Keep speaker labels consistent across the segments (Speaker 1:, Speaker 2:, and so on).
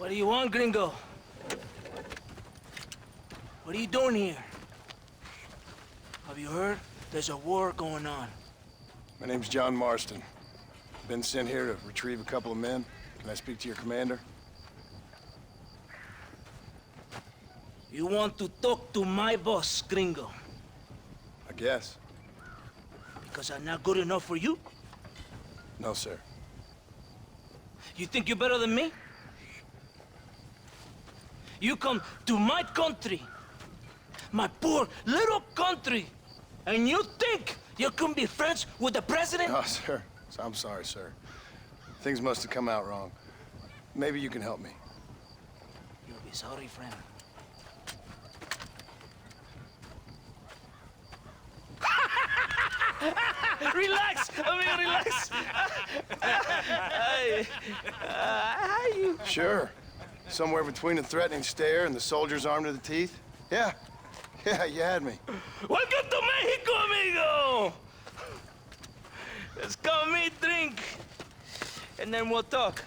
Speaker 1: What do you want, gringo? What are you doing here? Have you heard? There's a war going on.
Speaker 2: My name's John Marston. Been sent here to retrieve a couple of men. Can I speak to your commander?
Speaker 1: You want to talk to my boss, gringo?
Speaker 2: I guess.
Speaker 1: Because I'm not good enough for you?
Speaker 2: No, sir.
Speaker 1: You think you're better than me? You come to my country, my poor little country, and you think you can be friends with the president?
Speaker 2: No, sir. I'm sorry, sir. Things must have come out wrong. Maybe you can help me.
Speaker 1: You'll be sorry, friend. Relax, amigo, relax. You...
Speaker 2: Sure. Somewhere between a threatening stare and the soldier's arm to the teeth? Yeah. Yeah, you had me.
Speaker 1: Welcome to Mexico, amigo! Let's come meet, drink, and then we'll talk.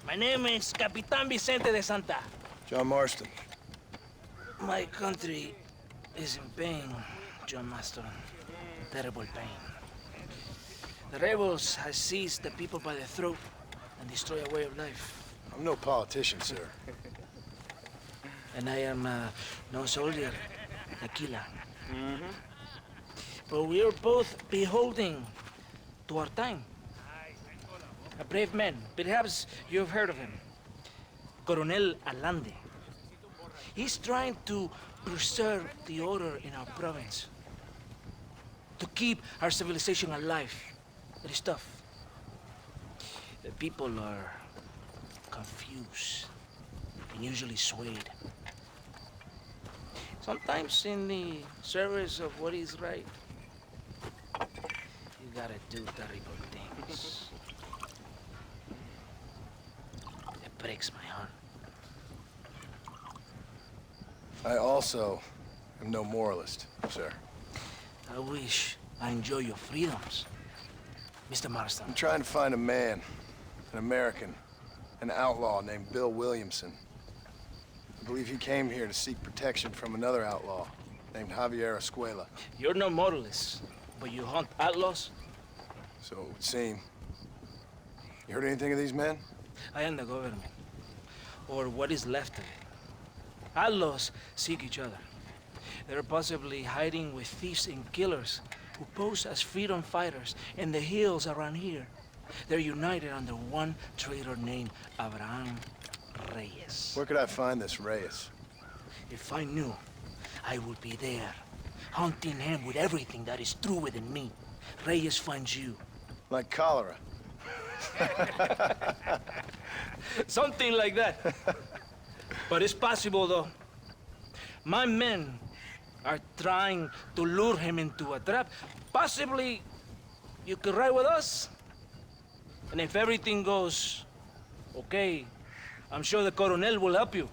Speaker 1: My name is Capitan Vicente de Santa.
Speaker 2: John Marston.
Speaker 1: My country is in pain, John Marston. Terrible pain. The rebels have seized the people by the throat and destroy a way of life.
Speaker 2: I'm no politician, sir.
Speaker 1: And I am no soldier, Aquila. But we are both beholding to our time. A brave man, perhaps you've heard of him. Coronel Allende. He's trying to preserve the order in our province. To keep our civilization alive. It is tough. The people are confused and usually swayed. Sometimes in the service of what is right, you gotta do terrible things. It breaks my heart.
Speaker 2: I also am no moralist, sir.
Speaker 1: I wish I enjoy your freedoms, Mr. Marston.
Speaker 2: I'm trying to find a man, an American, an outlaw named Bill Williamson. I believe he came here to seek protection from another outlaw named Javier Escuela.
Speaker 1: You're no moralist, but you hunt outlaws?
Speaker 2: So it would seem. You heard anything of these men?
Speaker 1: I am the government, or what is left of it. Outlaws seek each other. They're possibly hiding with thieves and killers who pose as freedom fighters in the hills around here. They're united under one traitor named Abraham Reyes.
Speaker 2: Where could I find this Reyes?
Speaker 1: If I knew, I would be there, hunting him with everything that is true within me. Reyes finds you.
Speaker 2: Like cholera.
Speaker 1: Something like that. But it's possible, though. My men are trying to lure him into a trap. Possibly, you could ride with us. And if everything goes okay, I'm sure the Coronel will help you.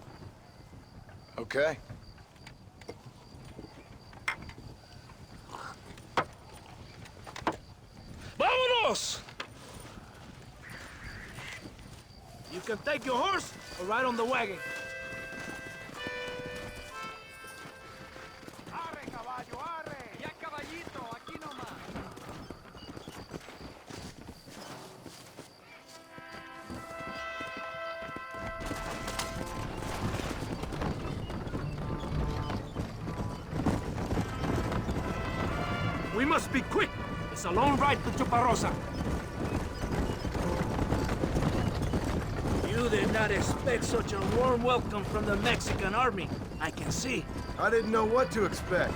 Speaker 2: Okay.
Speaker 1: Vámonos! You can take your horse or ride on the wagon.
Speaker 3: ¡Arre, caballo, arre! ¡Ya, caballito! ¡Aquí nomás!
Speaker 1: We must be quick. It's a long ride to Chuparosa. You did not expect such a warm welcome from the Mexican army. I can see.
Speaker 2: I didn't know what to expect.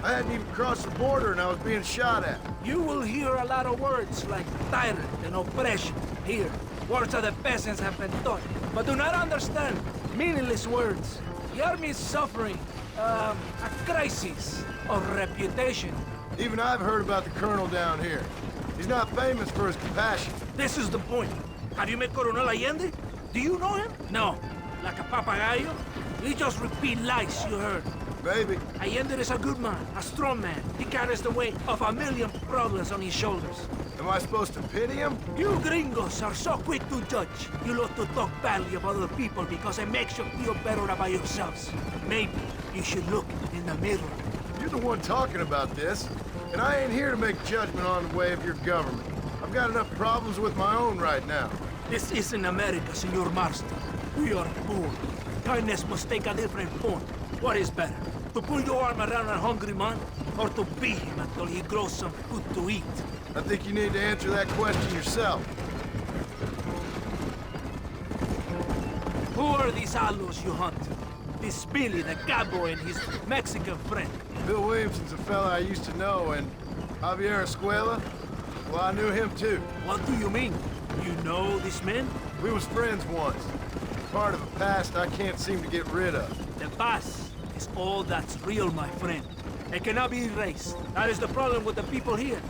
Speaker 2: I hadn't even crossed the border and I was being shot at.
Speaker 1: You will hear a lot of words like tyrant and oppression here. Words that the peasants have been taught, but do not understand meaningless words. The army is suffering a crisis of reputation.
Speaker 2: Even I've heard about the colonel down here. He's not famous for his compassion.
Speaker 1: This is the point. Have you met Coronel Allende? Do you know him? No. Like a papagayo? You just repeat lies you heard.
Speaker 2: Maybe.
Speaker 1: Allende is a good man, a strong man. He carries the weight of a million problems on his shoulders.
Speaker 2: Am I supposed to pity him?
Speaker 1: You gringos are so quick to judge. You love to talk badly of other people because it makes you feel better about yourselves. Maybe you should look in the mirror.
Speaker 2: You're the one talking about this, and I ain't here to make judgment on the way of your government. I've got enough problems with my own right now.
Speaker 1: This isn't America, Senor Marston. We are poor. Kindness must take a different form. What is better? To put your arm around a hungry man, or to beat him until he grows some food to eat?
Speaker 2: I think you need to answer that question yourself.
Speaker 1: Who are these allos you hunt? This Billy, the cowboy, and his Mexican friend.
Speaker 2: Bill Williamson's a fella I used to know, and Javier Escuela, well, I knew him too.
Speaker 1: What do you mean? You know these men?
Speaker 2: We was friends once. Part of a past I can't seem to get rid of.
Speaker 1: The past is all that's real, my friend. It cannot be erased. That is the problem with the people here.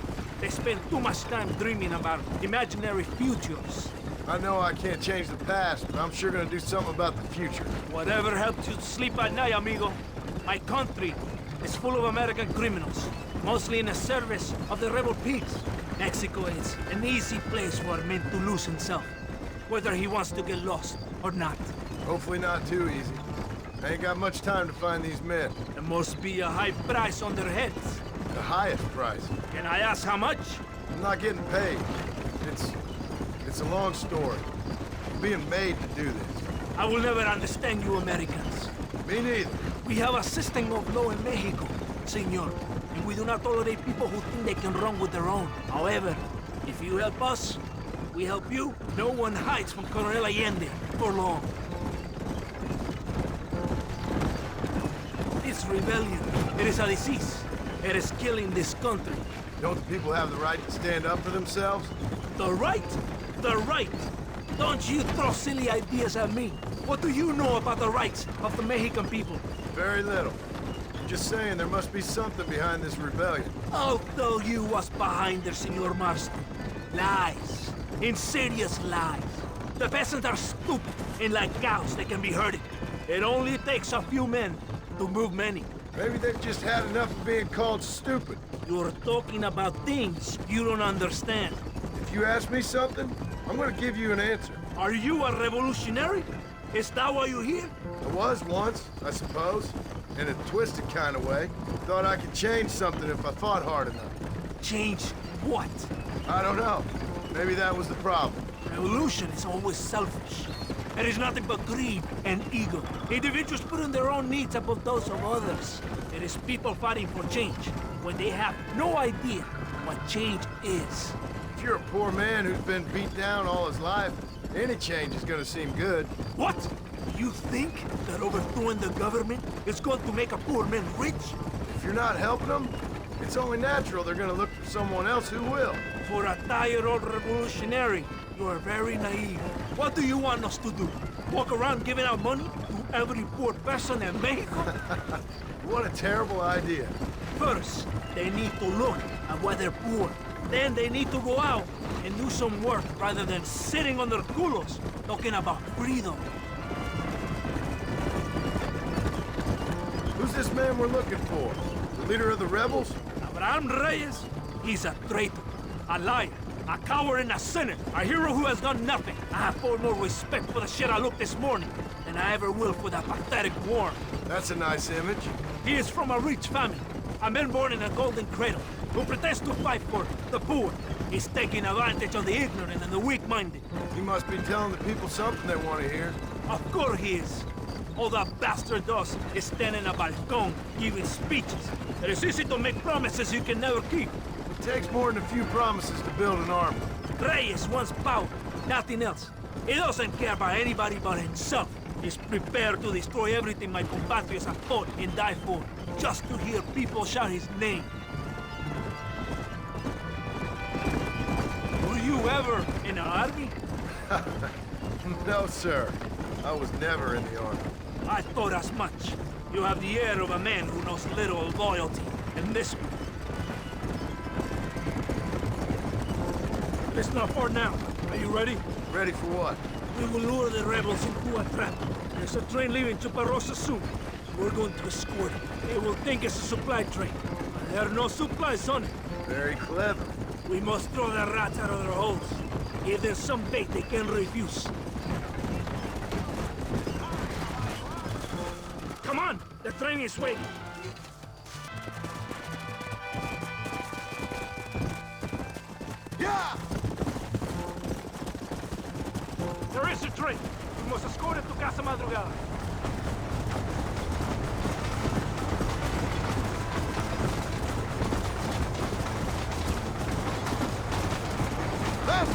Speaker 1: They spend too much time dreaming about imaginary futures.
Speaker 2: I know I can't change the past, but I'm sure gonna do something about the future.
Speaker 1: Whatever helps you sleep at night, amigo. My country is full of American criminals, mostly in the service of the rebel pigs. Mexico is an easy place for a man to lose himself, whether he wants to get lost or not.
Speaker 2: Hopefully not too easy. I ain't got much time to find these men.
Speaker 1: There must be a high price on their heads.
Speaker 2: The highest price.
Speaker 1: Can I ask how much?
Speaker 2: I'm not getting paid. It's a long story. I'm being made to do this.
Speaker 1: I will never understand you Americans.
Speaker 2: Me neither.
Speaker 1: We have a system of law in Mexico, senor, and we do not tolerate people who think they can run with their own. However, if you help us, we help you. No one hides from Colonel Allende for long. This rebellion, it is a disease. It is killing this country.
Speaker 2: Don't the people have the right to stand up for themselves?
Speaker 1: The right? The right! Don't you throw silly ideas at me. What do you know about the rights of the Mexican people?
Speaker 2: Very little. I'm just saying there must be something behind this rebellion.
Speaker 1: I'll tell you what's behind there, Senor Marston. Lies. Insidious lies. The peasants are stupid, and like cows, they can be herded. It only takes a few men to move many.
Speaker 2: Maybe they've just had enough of being called stupid.
Speaker 1: You're talking about things you don't understand.
Speaker 2: If you ask me something, I'm gonna give you an answer.
Speaker 1: Are you a revolutionary? Is that why you're here?
Speaker 2: I was once, I suppose. In a twisted kind of way. Thought I could change something if I thought hard enough.
Speaker 1: Change what?
Speaker 2: I don't know. Maybe that was the problem.
Speaker 1: Revolution is always selfish. It is nothing but greed and ego. Individuals putting their own needs above those of others. It is people fighting for change when they have no idea what change is.
Speaker 2: If you're a poor man who's been beat down all his life, any change is gonna seem good.
Speaker 1: What? You think that overthrowing the government is going to make a poor man rich?
Speaker 2: If you're not helping them, it's only natural they're gonna look for someone else who will.
Speaker 1: For a tired old revolutionary, you are very naive. What do you want us to do? Walk around giving out money to every poor person in Mexico?
Speaker 2: What a terrible idea.
Speaker 1: First, they need to look at why they're poor. Then they need to go out and do some work rather than sitting on their culos talking about freedom.
Speaker 2: Who's this man we're looking for? The leader of the rebels?
Speaker 1: Abraham Reyes, he's a traitor, a liar, a coward and a sinner, a hero who has done nothing. I have far more respect for the shit I looked this morning than I ever will for that pathetic worm.
Speaker 2: That's a nice image.
Speaker 1: He is from a rich family, a man born in a golden cradle, who pretends to fight for the poor. He's taking advantage of the ignorant and the weak-minded.
Speaker 2: He must be telling the people something they want to hear.
Speaker 1: Of course he is. All that bastard does is stand in a balcón giving speeches. It is easy to make promises you can never keep.
Speaker 2: It takes more than a few promises to build an army.
Speaker 1: Reyes wants power, nothing else. He doesn't care about anybody but himself. He's prepared to destroy everything my compatriots have fought and died for, just to hear people shout his name. Were you ever in an army?
Speaker 2: No, sir. I was never in the army.
Speaker 1: I thought as much. You have the air of a man who knows little of loyalty and discipline. It's not far now. Are you ready?
Speaker 2: Ready for what?
Speaker 1: We will lure the rebels into a trap. There's a train leaving Chuparosa soon.
Speaker 4: We're going to escort it. They will think it's a supply train. But there are no supplies on it.
Speaker 2: Very clever.
Speaker 4: We must throw the rats out of their holes. Give them some bait they can refuse. Come on! The train is waiting.
Speaker 2: Yeah!
Speaker 4: There is a train. We must escort it to Casa Madrugada.
Speaker 2: Left!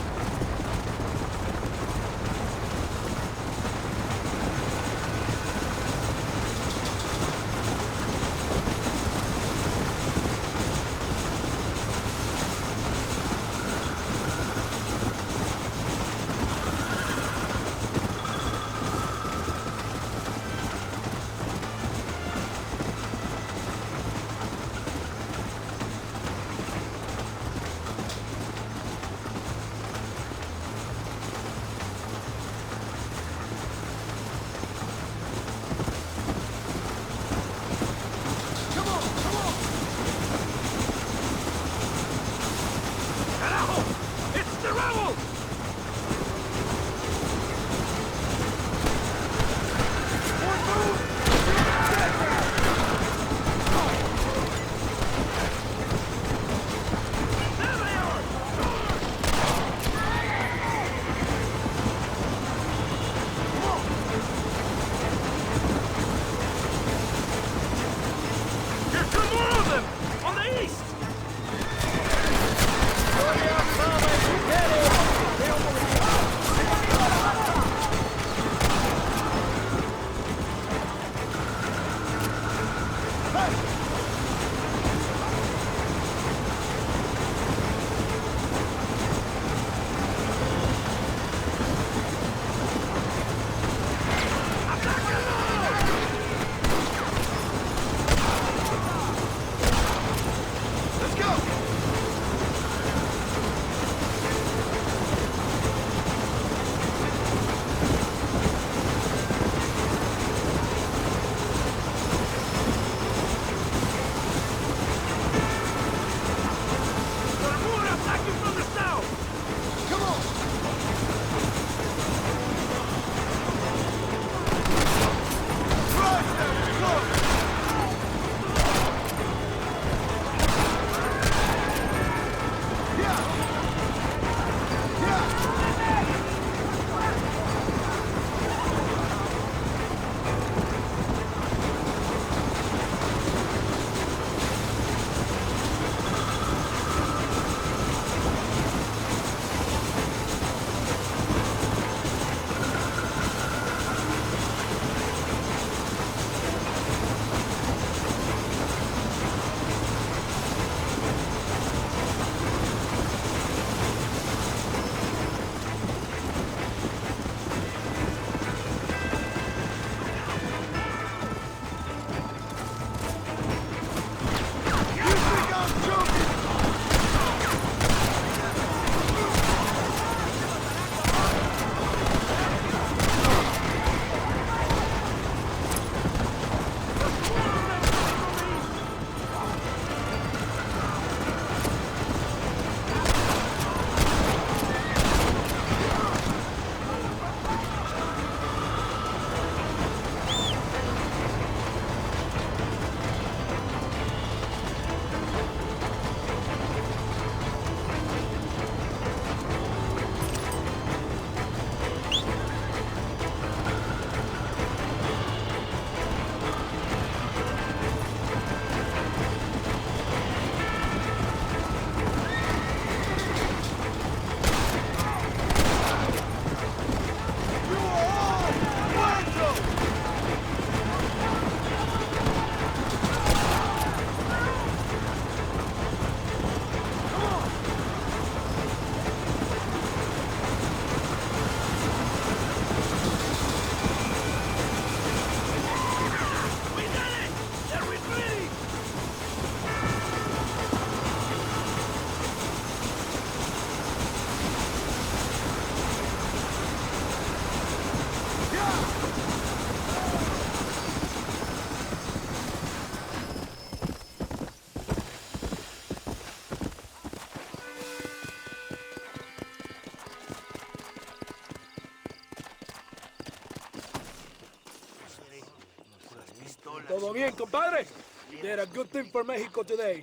Speaker 4: Todo bien, compadre? You did a good thing for Mexico today.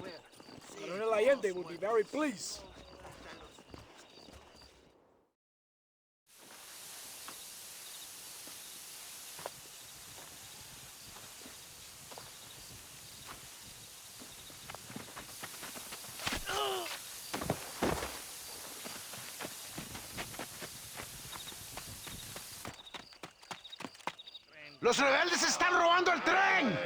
Speaker 4: Coronel Allende will be very pleased.
Speaker 3: ¡Los rebeldes están robando el tren!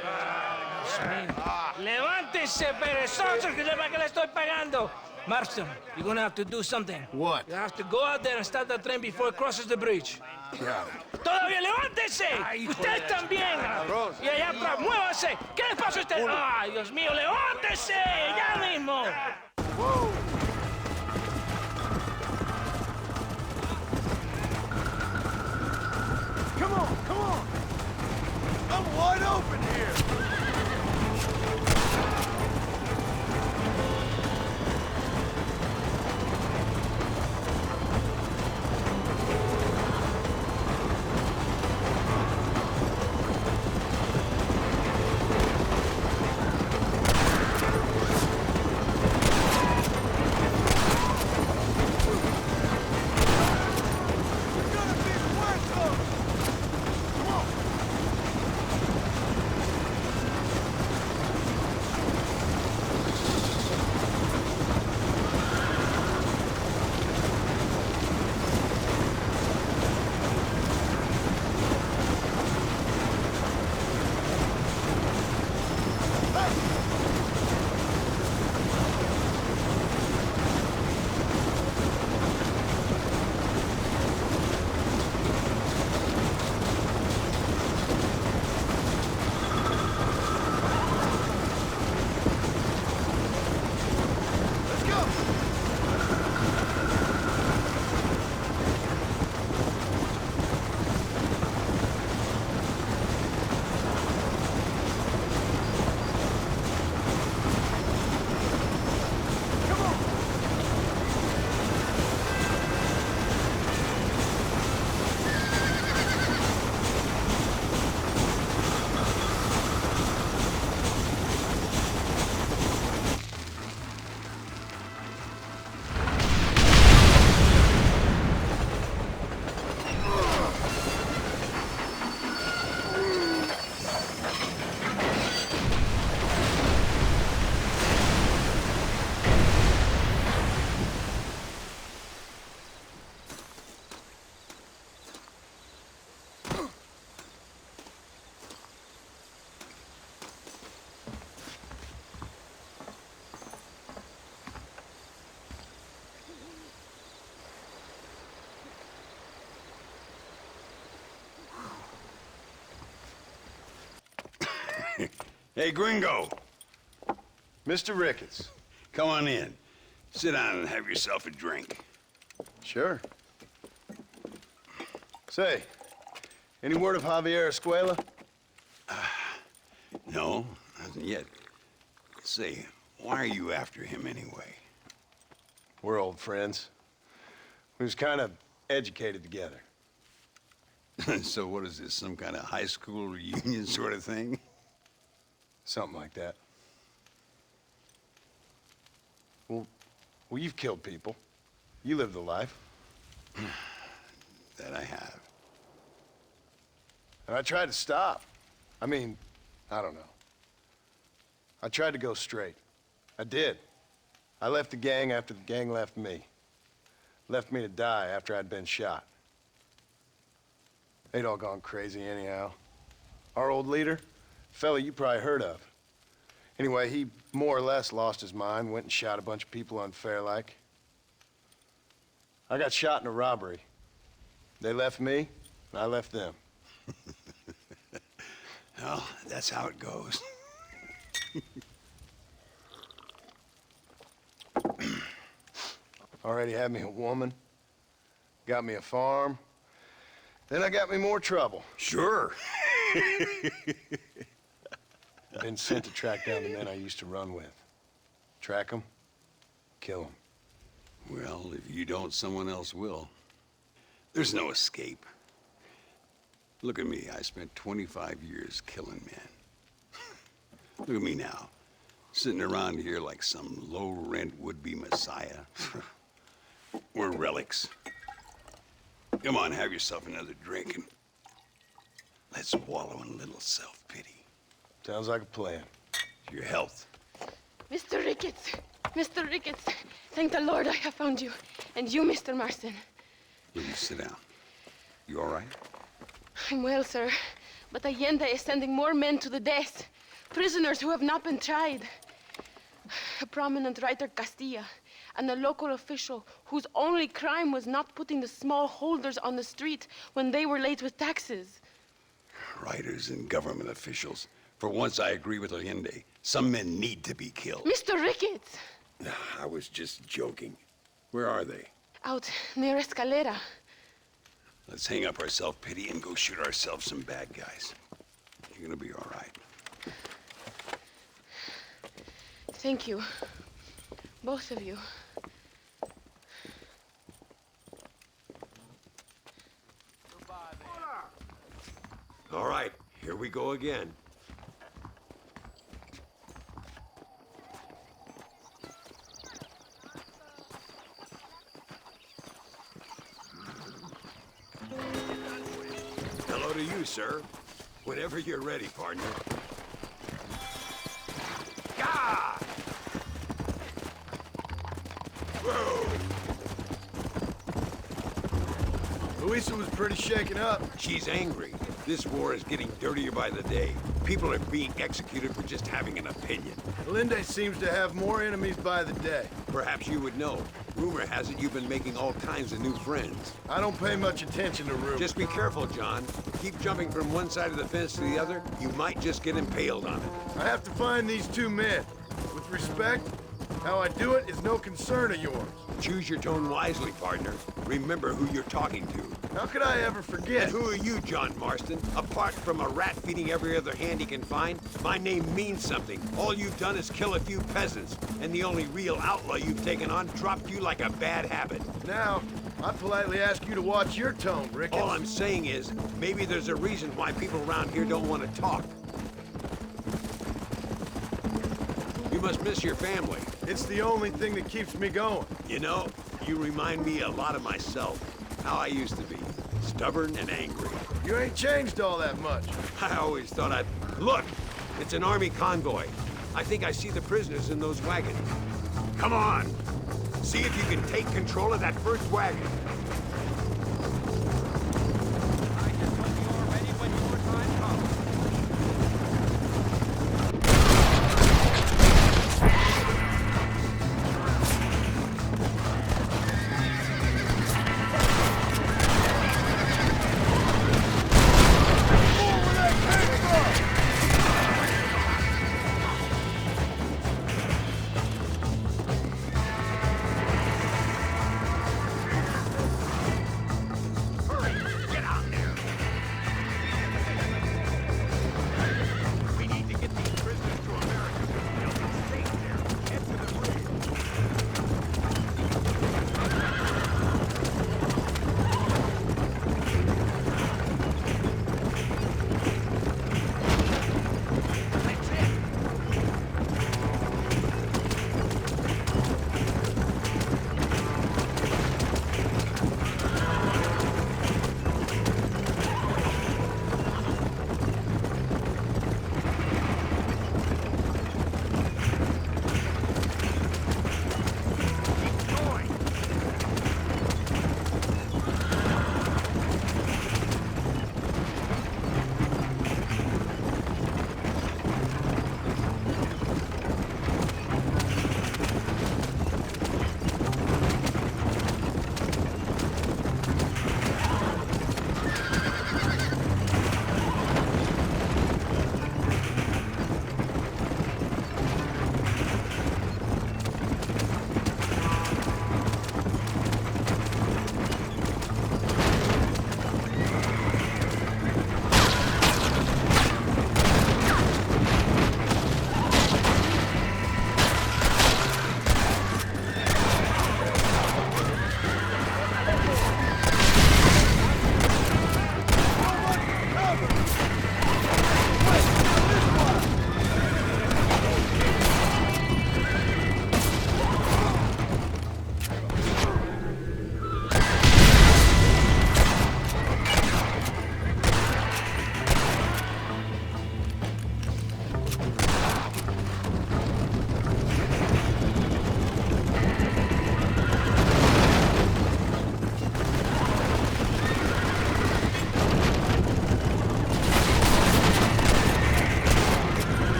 Speaker 1: ¡Levántese, perezosos, que para qué le estoy pagando! Marston, you're gonna have to do something.
Speaker 2: What?
Speaker 1: You have to go out there and start the train before it crosses the bridge.
Speaker 2: Yeah.
Speaker 1: ¡Todavía levántese! ¡Usted también! Y allá atrás, muévase. ¿Qué les pasa a usted? ¡Ay, Dios mío, levántese! ¡Ya mismo!
Speaker 2: Come on, come on! I'm wide open here!
Speaker 5: Hey, Gringo.
Speaker 2: Mr. Ricketts.
Speaker 5: Come on in. Sit down and have yourself a drink.
Speaker 2: Sure. Say, any word of Javier Escuela?
Speaker 5: No, nothing yet. Say, why are you after him anyway?
Speaker 2: We're old friends. We was kind of educated together.
Speaker 5: So what is this, some kind of high school reunion sort of thing?
Speaker 2: Something like that. Well, you've killed people. You lived the life.
Speaker 5: That I have.
Speaker 2: And I tried to stop. I mean, I don't know. I tried to go straight. I did. I left the gang after the gang left me. Left me to die after I'd been shot. They'd all gone crazy anyhow. Our old leader, fella you probably heard of. Anyway, he more or less lost his mind, went and shot a bunch of people unfair like. I got shot in a robbery. They left me, and I left them.
Speaker 5: Well, that's how it goes.
Speaker 2: Already had me a woman, got me a farm, then I got me more trouble.
Speaker 5: Sure.
Speaker 2: Been sent to track down the men I used to run with. Track them, kill them.
Speaker 5: Well, if you don't, someone else will. There's no escape. Look at me. I spent 25 years killing men. Look at me now, sitting around here like some low-rent would-be messiah. We're relics. Come on, have yourself another drink and let's wallow in a little self-pity.
Speaker 2: Sounds like a plan.
Speaker 5: For your health.
Speaker 6: Mr. Ricketts! Mr. Ricketts! Thank the Lord I have found you. And you, Mr. Marston.
Speaker 5: Here, you sit down. You all right?
Speaker 6: I'm well, sir. But Allende is sending more men to the death. Prisoners who have not been tried. A prominent writer, Castilla, and a local official whose only crime was not putting the small holders on the street when they were late with taxes.
Speaker 5: Writers and government officials. For once, I agree with Allende. Some men need to be killed.
Speaker 6: Mr. Ricketts!
Speaker 7: I was just joking. Where are they?
Speaker 6: Out near Escalera.
Speaker 5: Let's hang up our self-pity and go shoot ourselves some bad guys. You're gonna be all right.
Speaker 6: Thank you. Both of you.
Speaker 7: All right, here we go again. Hello to you, sir. Whenever you're ready, partner. Gah! Whoa!
Speaker 2: Luisa was pretty shaken up.
Speaker 7: She's angry. This war is getting dirtier by the day. People are being executed for just having an opinion.
Speaker 2: Allende seems to have more enemies by the day.
Speaker 7: Perhaps you would know. Rumor has it you've been making all kinds of new friends.
Speaker 2: I don't pay much attention to rumors.
Speaker 7: Just be careful, John. Keep jumping from one side of the fence to the other, you might just get impaled on it.
Speaker 2: I have to find these two men. With respect, how I do it is no concern of yours.
Speaker 7: Choose your tone wisely, partner. Remember who you're talking to.
Speaker 2: How could I ever forget?
Speaker 7: And who are you, John Marston? Apart from a rat feeding every other hand he can find, my name means something. All you've done is kill a few peasants, and the only real outlaw you've taken on dropped you like a bad habit.
Speaker 2: Now, I politely ask you to watch your tone, Ricketts.
Speaker 7: All I'm saying is, maybe there's a reason why people around here don't want to talk. You must miss your family.
Speaker 2: It's the only thing that keeps me going.
Speaker 7: You know, you remind me a lot of myself. How I used to be. Stubborn and angry.
Speaker 2: You ain't changed all that much.
Speaker 7: I always thought I'd... Look! It's an army convoy. I think I see the prisoners in those wagons. Come on! See if you can take control of that first wagon.
Speaker 3: I just hope you are ready when your time comes.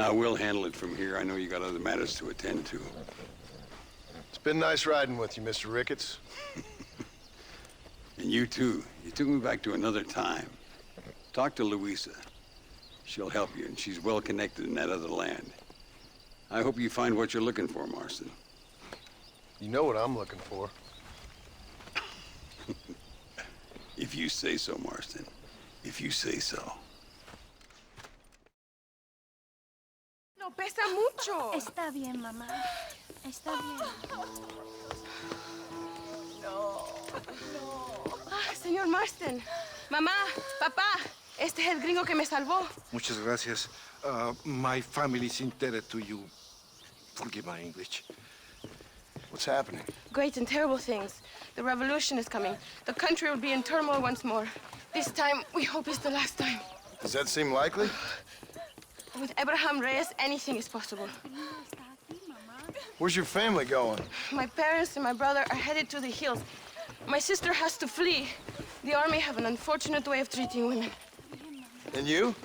Speaker 5: Nah, we'll handle it from here. I know you got other matters to attend to.
Speaker 2: It's been nice riding with you, Mr. Ricketts.
Speaker 5: And you too. You took me back to another time. Talk to Luisa. She'll help you, and she's well connected in that other land. I hope you find what you're looking for, Marston.
Speaker 2: You know what I'm looking for.
Speaker 5: If you say so, Marston. If you say so.
Speaker 6: No pesa mucho.
Speaker 8: Está bien, mamá. Está bien.
Speaker 6: Ah, señor Marston. Mamá, papá, este es el gringo que me salvó.
Speaker 9: Muchas gracias. My family's indebted to you. Forgive my English.
Speaker 2: What's happening?
Speaker 6: Great and terrible things. The revolution is coming. The country will be in turmoil once more. This time, we hope it's the last time.
Speaker 2: Does that seem likely?
Speaker 6: With Abraham Reyes, anything is possible.
Speaker 2: Where's your family going?
Speaker 6: My parents and my brother are headed to the hills. My sister has to flee. The army have an unfortunate way of treating women.
Speaker 2: And you?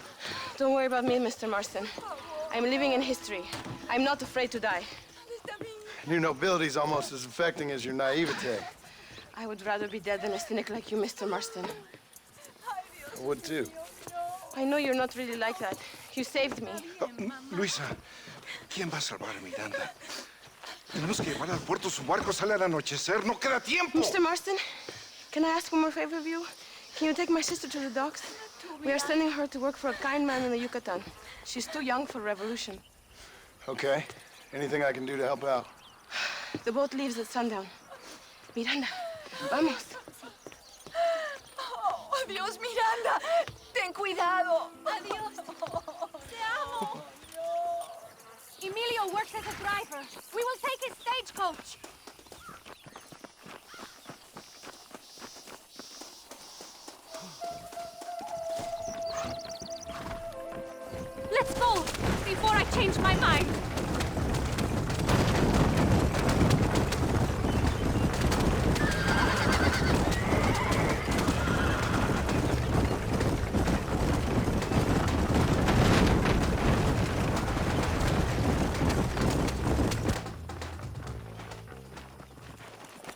Speaker 6: Don't worry about me, Mr. Marston. I'm living in history. I'm not afraid to die.
Speaker 2: Your nobility's almost as affecting as your naivete.
Speaker 6: I would rather be dead than a cynic like you, Mr. Marston.
Speaker 2: I would too.
Speaker 6: I know you're not really like that. You saved me.
Speaker 9: Luisa, ¿quién va a salvar a Miranda? Tenemos que llevar al puerto. Su barco sale al anochecer. No queda tiempo.
Speaker 6: Mr. Marston, can I ask one more favor of you? Can you take my sister to the docks? We are sending her to work for a kind man in the Yucatan. She's too young for revolution.
Speaker 2: Okay. Anything I can do to help out?
Speaker 6: The boat leaves at sundown. Miranda, vamos.
Speaker 8: Oh, Dios, Miranda. Ten cuidado. Adiós. Te amo. Emilio works as a driver. We will take his stagecoach. Let's go before I change my mind.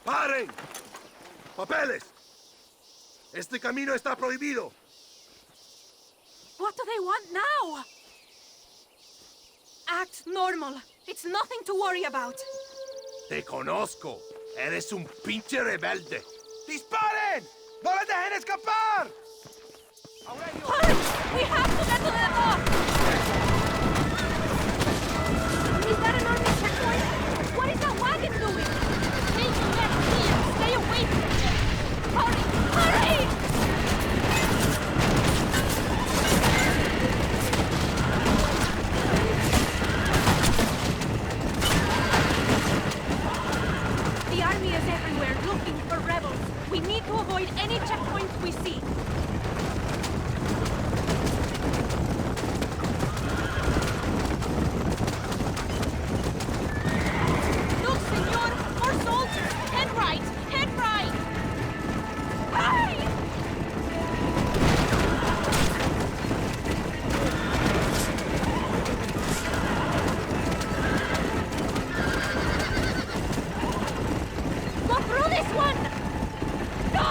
Speaker 10: ¡Paren! ¡Papeles! Este camino está prohibido.
Speaker 8: What do they want now? Act normal. It's nothing to worry about.
Speaker 10: Te conozco. Eres un pinche rebelde. ¡Disparen! ¡No les dejen escapar!
Speaker 8: Hurry! We have to get to the dock! Is that an army checkpoint? What is that wagon doing? Take a left here. Stay away from them. Hurry! Hurry! The army is everywhere looking for rebels. We need to avoid any checkpoints we see. Look, senor! More soldiers! Head right! Head right! Hurry! Go through this one! Go!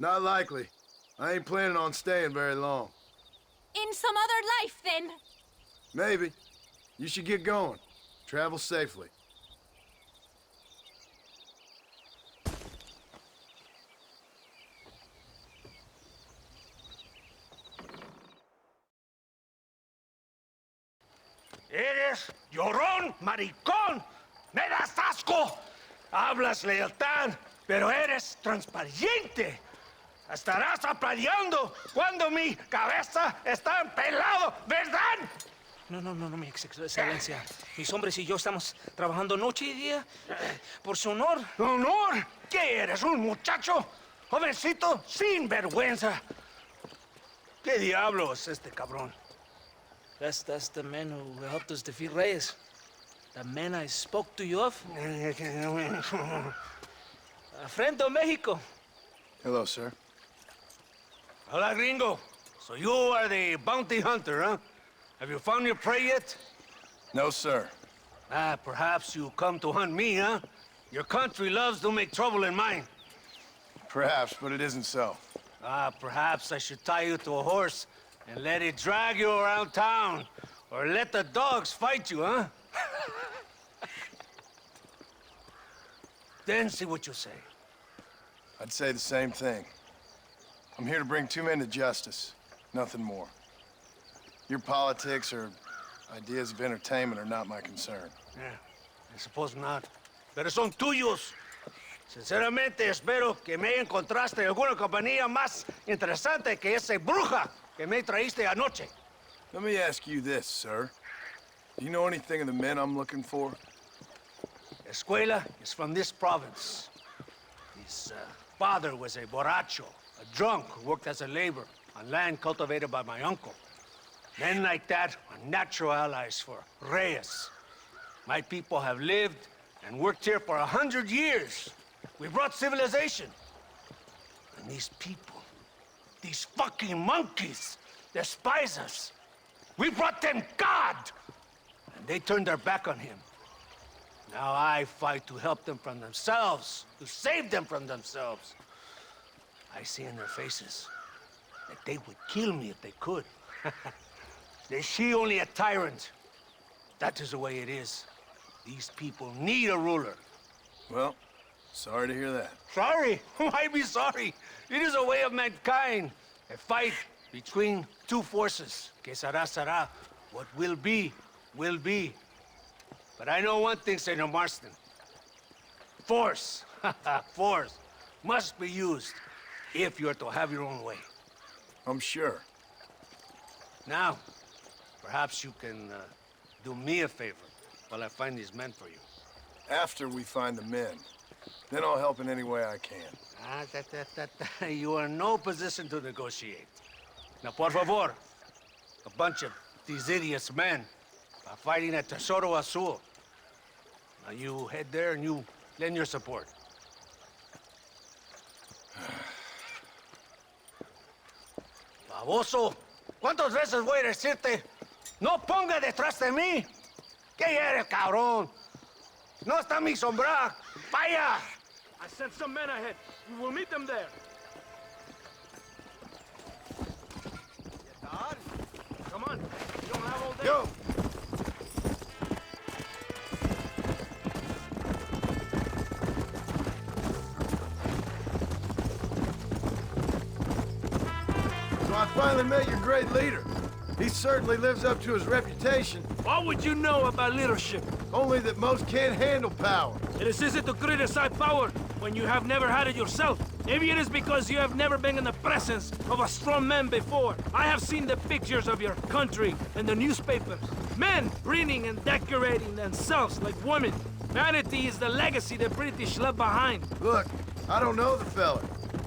Speaker 2: Not likely. I ain't planning on staying very long.
Speaker 8: In some other life, then.
Speaker 2: Maybe. You should get going. Travel safely.
Speaker 10: Eres llorón, maricón. Me das asco. Hablas lealtad, pero eres transparente. Estarás aplaudiendo cuando mi cabeza está pelado, ¿verdad?
Speaker 1: No, mi excelencia. Mis hombres y yo estamos trabajando noche y día por su honor.
Speaker 10: ¿Honor? ¿Qué eres, un muchacho? Jovencito, sin vergüenza. ¿Qué diablos es este cabrón?
Speaker 1: That's the man who helped us defeat Reyes. The man I spoke to you of. A friend of Mexico.
Speaker 2: Hello, sir.
Speaker 10: Hola, gringo. So you are the bounty hunter, huh? Have you found your prey yet?
Speaker 2: No, sir.
Speaker 10: Perhaps you come to hunt me, huh? Your country loves to make trouble in mine.
Speaker 2: Perhaps, but it isn't so.
Speaker 10: Perhaps I should tie you to a horse and let it drag you around town. Or let the dogs fight you, huh? Then see what you say.
Speaker 2: I'd say the same thing. I'm here to bring two men to justice. Nothing more. Your politics or ideas of entertainment are not my concern.
Speaker 10: Yeah, I suppose not. Pero son tuyos. Sinceramente, espero que me encontraste alguna compañía más interesante que esa bruja que me traíste anoche.
Speaker 2: Let me ask you this, sir. Do you know anything of the men I'm looking for?
Speaker 10: Escuela is from this province. His father was a borracho, a drunk who worked as a laborer on land cultivated by my uncle. Men like that are natural allies for Reyes. My people have lived and worked here for 100 years. We brought civilization. And these people, these fucking monkeys, despise us. We brought them God! And they turned their back on him. Now I fight to help them from themselves, to save them from themselves. I see in their faces that they would kill me if they could. They see only a tyrant. That is the way it is. These people need a ruler.
Speaker 2: Well, sorry to hear that.
Speaker 10: Sorry? Why be sorry? It is a way of mankind. A fight between two forces. Que será, será. What will be, will be. But I know one thing, Senor Marston. Force, force, must be used if you're to have your own way.
Speaker 2: I'm sure.
Speaker 10: Now, perhaps you can do me a favor while I find these men for you.
Speaker 2: After we find the men, then I'll help in any way I can.
Speaker 10: You are in no position to negotiate. Now, por favor, a bunch of these idiots men are fighting at Tesoro Azul. Now you head there and you lend your support. Baboso, ¿cuántas veces voy a decirte? No ponga detrás de mí. ¿Qué eres, cabrón? No está mi sombra. Vaya.
Speaker 4: I sent some men ahead. We will meet them there. Come on. We don't have all day.
Speaker 2: Go! So I finally met your great leader. He certainly lives up to his reputation.
Speaker 4: What would you know about leadership?
Speaker 2: Only that most can't handle power.
Speaker 4: It is easy to criticize power when you have never had it yourself. Maybe it is because you have never been in the presence of a strong man before. I have seen the pictures of your country in the newspapers. Men preening and decorating themselves like women. Vanity is the legacy the British left behind.
Speaker 2: Look, I don't know the fella.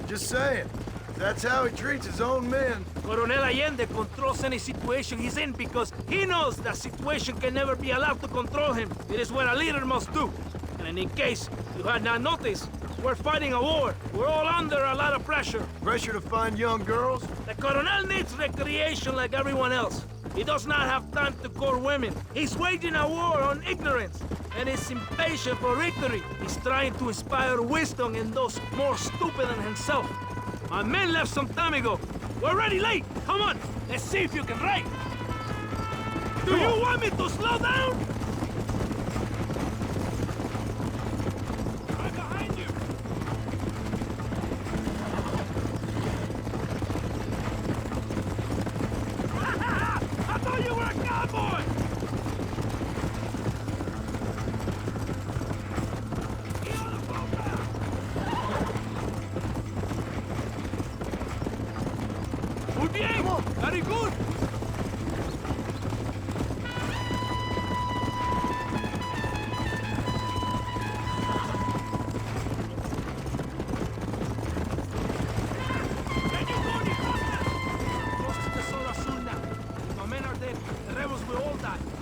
Speaker 2: Just saying. That's how he treats his own men.
Speaker 4: Coronel Allende controls any situation he's in because he knows that situation can never be allowed to control him. It is what a leader must do. And in case you had not noticed, we're fighting a war. We're all under a lot of pressure.
Speaker 2: Pressure to find young girls?
Speaker 4: The Coronel needs recreation like everyone else. He does not have time to court women. He's waging a war on ignorance, and is impatient for victory. He's trying to inspire wisdom in those more stupid than himself. My men left some time ago. We're already late. Come on, let's see if you can ride. Do you want me to slow down? Right behind you. I thought you were a cowboy. Muy bien. Very good.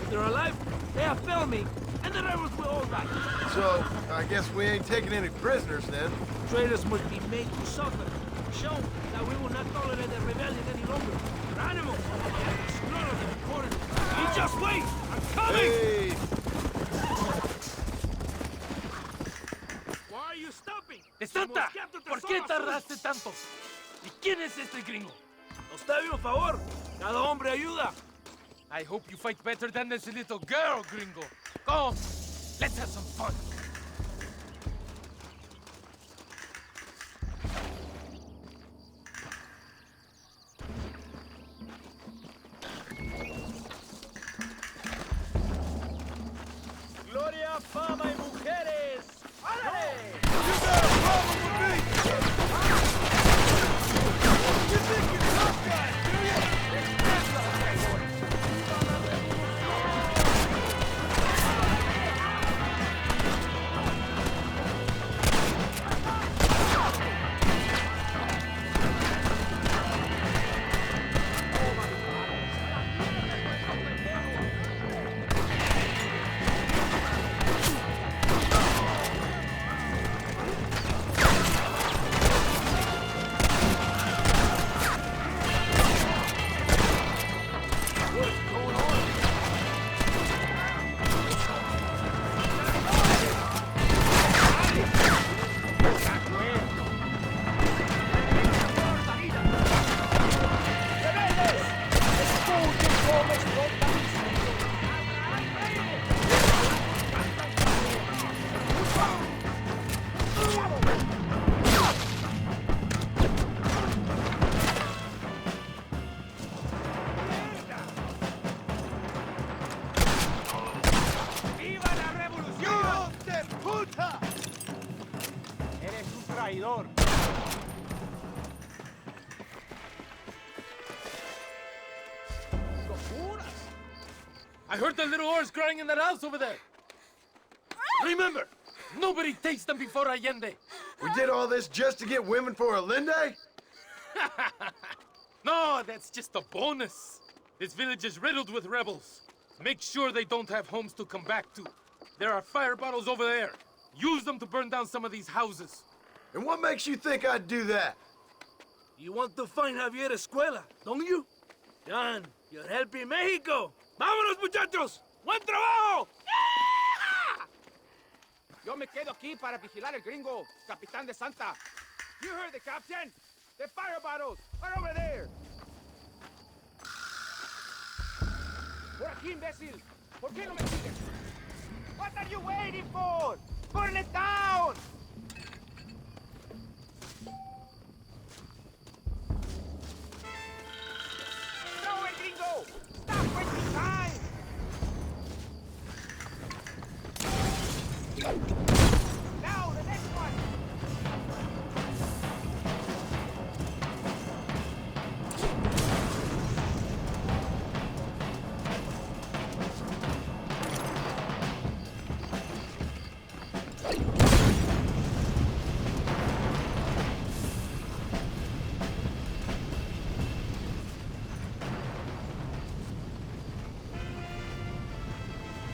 Speaker 4: They're alive, they have failed me, and the rebels will all die.
Speaker 2: So, I guess we ain't taking any prisoners then.
Speaker 4: Traitors must be made to suffer. Show that we will not tolerate the rebellion any longer. They're animals. Slaughter them accordingly. You just wait! I'm coming!
Speaker 2: Hey!
Speaker 4: Why are you stopping?
Speaker 10: ¡Santa! ¿Por qué tardaste tanto? ¿Y quién es este gringo? Nos debe un favor. Cada hombre ayuda. I hope you fight better than this little girl, gringo. Come, let's have some fun.
Speaker 4: Gloria, fama y mujeres. ¡Árale!
Speaker 2: You got a problem with me? You think you're tough guys, do you?
Speaker 10: I heard the little horse crying in that house over there. Remember, nobody takes them before Allende.
Speaker 2: We did all this just to get women for Allende?
Speaker 10: No, that's just a bonus. This village is riddled with rebels. Make sure they don't have homes to come back to. There are fire bottles over there. Use them to burn down some of these houses.
Speaker 2: And what makes you think I'd do that?
Speaker 4: You want to find Javier Escuela, don't you? John, you're helping Mexico. ¡Vámonos, muchachos! ¡Buen trabajo!
Speaker 3: Yo me quedo aquí para vigilar el gringo, Capitán de Santa. You heard the captain. The fire bottles are over there. Por aquí, imbécil. ¿Por qué no me sigues? What are you waiting for? Burn it down! Throw it, gringo! Stop wasting time! Now, the next one!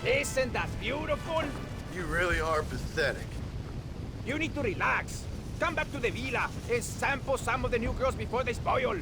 Speaker 3: Isn't that beautiful?
Speaker 2: You really are pathetic.
Speaker 3: You need to relax. Come back to the villa and sample some of the new girls before they spoil.